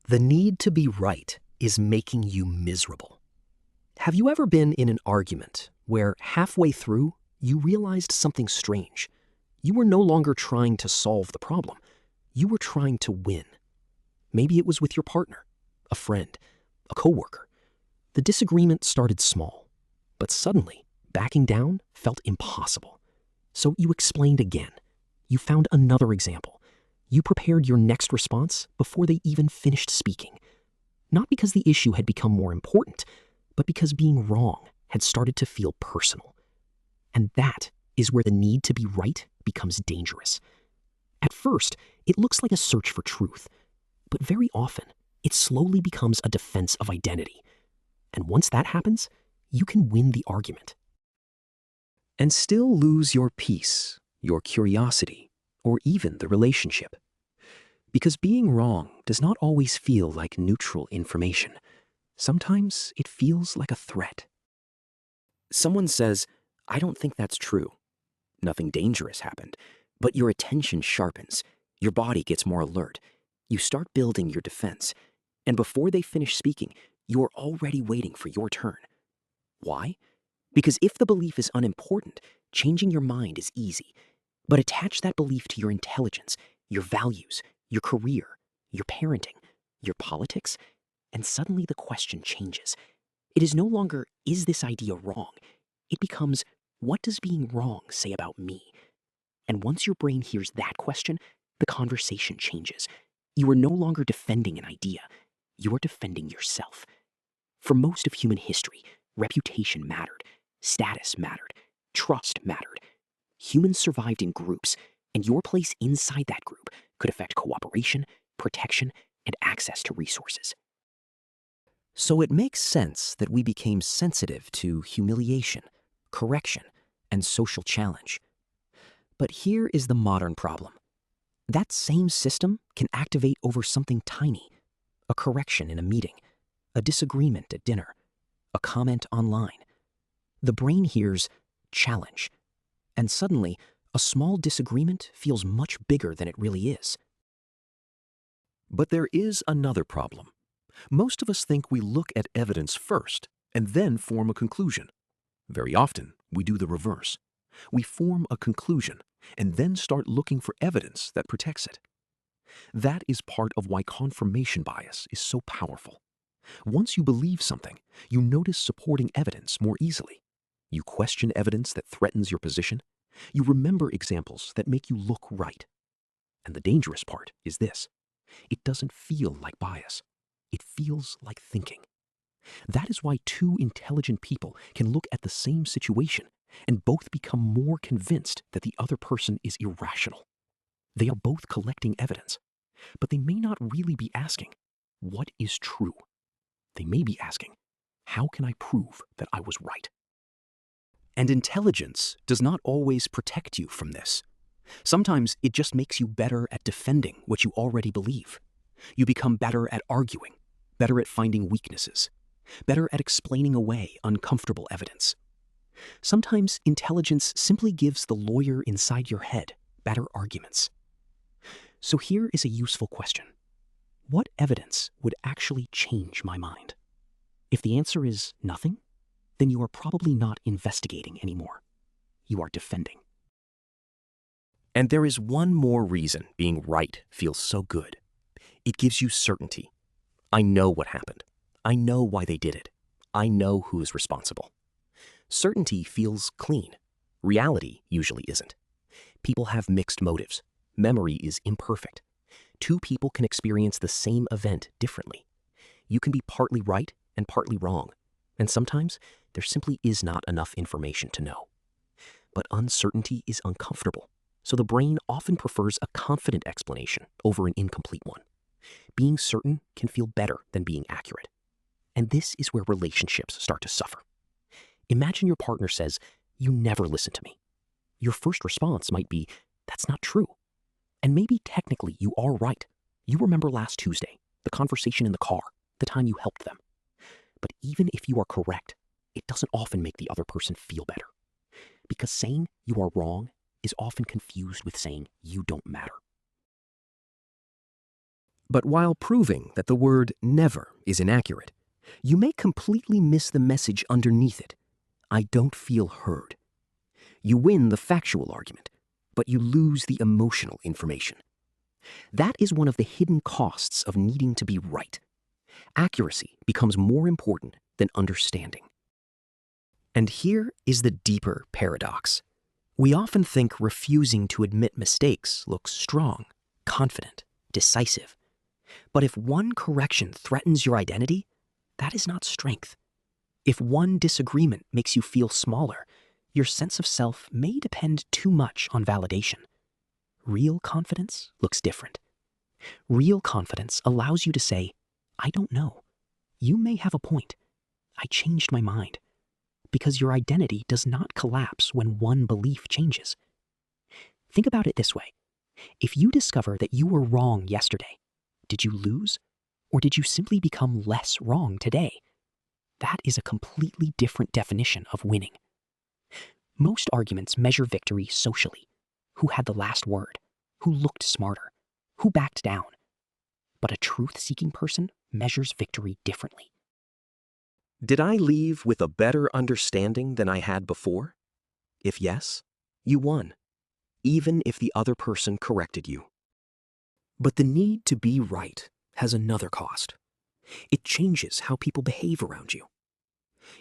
The need to be right is making you miserable. Have you ever been in an argument where halfway through you realized something strange? You were no longer trying to solve the problem. You were trying to win. Maybe it was with your partner, a friend, a coworker. The disagreement started small, but suddenly backing down felt impossible. So you explained again. You found another example. You prepared your next response before they even finished speaking. Not because the issue had become more important, but because being wrong had started to feel personal. And that is where the need to be right becomes dangerous. At first, it looks like a search for truth, but very often, it slowly becomes a defense of identity. And once that happens, you can win the argument. And still lose your peace, your curiosity, or even the relationship. Because being wrong does not always feel like neutral information. Sometimes it feels like a threat. Someone says, "I don't think that's true." Nothing dangerous happened, but your attention sharpens. Your body gets more alert. You start building your defense. And before they finish speaking, you're already waiting for your turn. Why? Because if the belief is unimportant, changing your mind is easy. But attach that belief to your intelligence, your values, your career, your parenting, your politics, and suddenly the question changes. It is no longer, is this idea wrong? It becomes, what does being wrong say about me? And once your brain hears that question, the conversation changes. You are no longer defending an idea. You are defending yourself. For most of human history, reputation mattered, status mattered, trust mattered. Humans survived in groups, and your place inside that group could affect cooperation, protection, and access to resources. So it makes sense that we became sensitive to humiliation, correction, and social challenge. But here is the modern problem. That same system can activate over something tiny, a correction in a meeting, a disagreement at dinner, a comment online. The brain hears challenge, and suddenly a small disagreement feels much bigger than it really is. But there is another problem. Most of us think we look at evidence first and then form a conclusion. Very often, we do the reverse. We form a conclusion and then start looking for evidence that protects it. That is part of why confirmation bias is so powerful. Once you believe something, you notice supporting evidence more easily. You question evidence that threatens your position. You remember examples that make you look right. And the dangerous part is this. It doesn't feel like bias. It feels like thinking. That is why two intelligent people can look at the same situation and both become more convinced that the other person is irrational. They are both collecting evidence, but they may not really be asking, what is true? They may be asking, how can I prove that I was right? And intelligence does not always protect you from this. Sometimes it just makes you better at defending what you already believe. You become better at arguing, better at finding weaknesses, better at explaining away uncomfortable evidence. Sometimes intelligence simply gives the lawyer inside your head better arguments. So here is a useful question. What evidence would actually change my mind? If the answer is nothing, then you are probably not investigating anymore. You are defending. And there is one more reason being right feels so good. It gives you certainty. I know what happened. I know why they did it. I know who is responsible. Certainty feels clean. Reality usually isn't. People have mixed motives. Memory is imperfect. Two people can experience the same event differently. You can be partly right and partly wrong. And sometimes there simply is not enough information to know. But uncertainty is uncomfortable. So the brain often prefers a confident explanation over an incomplete one. Being certain can feel better than being accurate. And this is where relationships start to suffer. Imagine your partner says, "You never listen to me." Your first response might be, "That's not true." And maybe technically you are right. You remember last Tuesday, the conversation in the car, the time you helped them. But even if you are correct, it doesn't often make the other person feel better. Because saying you are wrong is often confused with saying you don't matter. But while proving that the word never is inaccurate, you may completely miss the message underneath it. I don't feel heard. You win the factual argument, but you lose the emotional information. That is one of the hidden costs of needing to be right. Accuracy becomes more important than understanding. And here is the deeper paradox. We often think refusing to admit mistakes looks strong, confident, decisive. But if one correction threatens your identity, that is not strength. If one disagreement makes you feel smaller, your sense of self may depend too much on validation. Real confidence looks different. Real confidence allows you to say, I don't know. You may have a point. I changed my mind. Because your identity does not collapse when one belief changes. Think about it this way. If you discover that you were wrong yesterday, did you lose? Or did you simply become less wrong today? That is a completely different definition of winning. Most arguments measure victory socially. Who had the last word? Who looked smarter? Who backed down? But a truth-seeking person measures victory differently. Did I leave with a better understanding than I had before? If yes, you won, even if the other person corrected you. But the need to be right has another cost. It changes how people behave around you.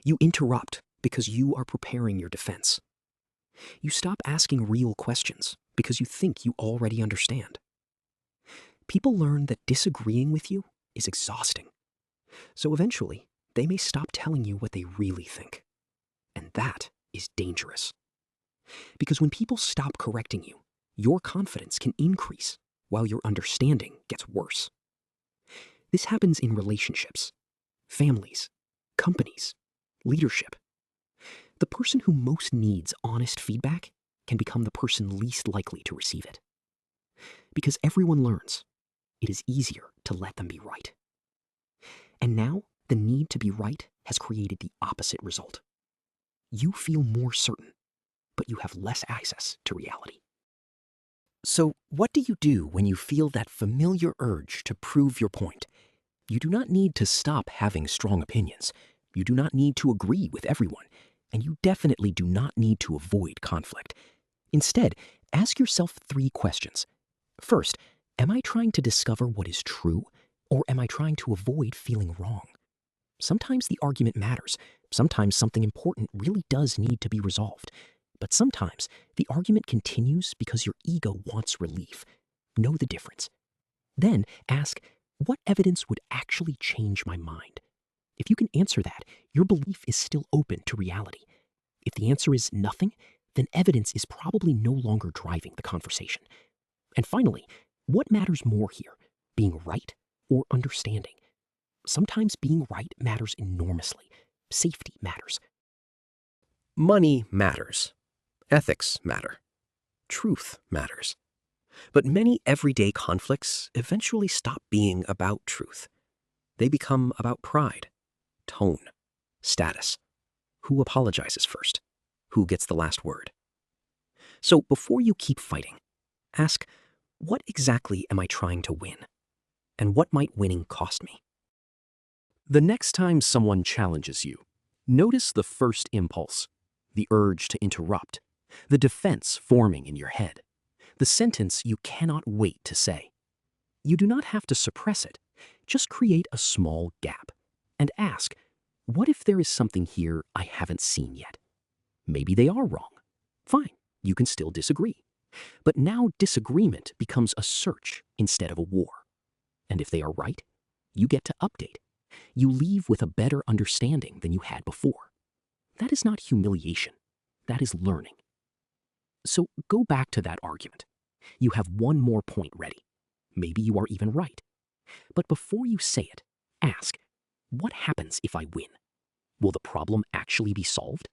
You interrupt because you are preparing your defense. You stop asking real questions because you think you already understand. People learn that disagreeing with you is exhausting. So eventually, they may stop telling you what they really think. And that is dangerous. Because when people stop correcting you, your confidence can increase while your understanding gets worse. This happens in relationships, families, companies, leadership. The person who most needs honest feedback can become the person least likely to receive it. Because everyone learns, it is easier to let them be right. And now, the need to be right has created the opposite result. You feel more certain, but you have less access to reality. So, what do you do when you feel that familiar urge to prove your point? You do not need to stop having strong opinions. You do not need to agree with everyone. And you definitely do not need to avoid conflict. Instead, ask yourself 3 questions. First, am I trying to discover what is true, or am I trying to avoid feeling wrong? Sometimes the argument matters. Sometimes something important really does need to be resolved. But sometimes the argument continues because your ego wants relief. Know the difference. Then ask, what evidence would actually change my mind? If you can answer that, your belief is still open to reality. If the answer is nothing, then evidence is probably no longer driving the conversation. And finally, what matters more here, being right or understanding? Sometimes being right matters enormously. Safety matters. Money matters. Ethics matter. Truth matters. But many everyday conflicts eventually stop being about truth. They become about pride, tone, status. Who apologizes first? Who gets the last word? So before you keep fighting, ask, what exactly am I trying to win? And what might winning cost me? The next time someone challenges you, notice the first impulse, the urge to interrupt, the defense forming in your head, the sentence you cannot wait to say. You do not have to suppress it. Just create a small gap and ask, what if there is something here I haven't seen yet? Maybe they are wrong. Fine, you can still disagree. But now disagreement becomes a search instead of a war. And if they are right, you get to update. You leave with a better understanding than you had before. That is not humiliation. That is learning. So go back to that argument. You have one more point ready. Maybe you are even right. But before you say it, ask, what happens if I win? Will the problem actually be solved?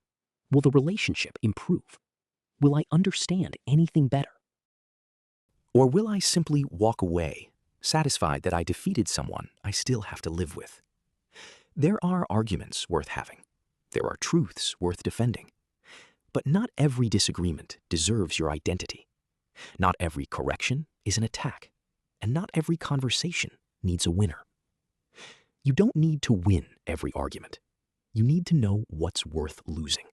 Will the relationship improve? Will I understand anything better? Or will I simply walk away, satisfied that I defeated someone I still have to live with? There are arguments worth having. There are truths worth defending. But not every disagreement deserves your identity. Not every correction is an attack. And not every conversation needs a winner. You don't need to win every argument. You need to know what's worth losing.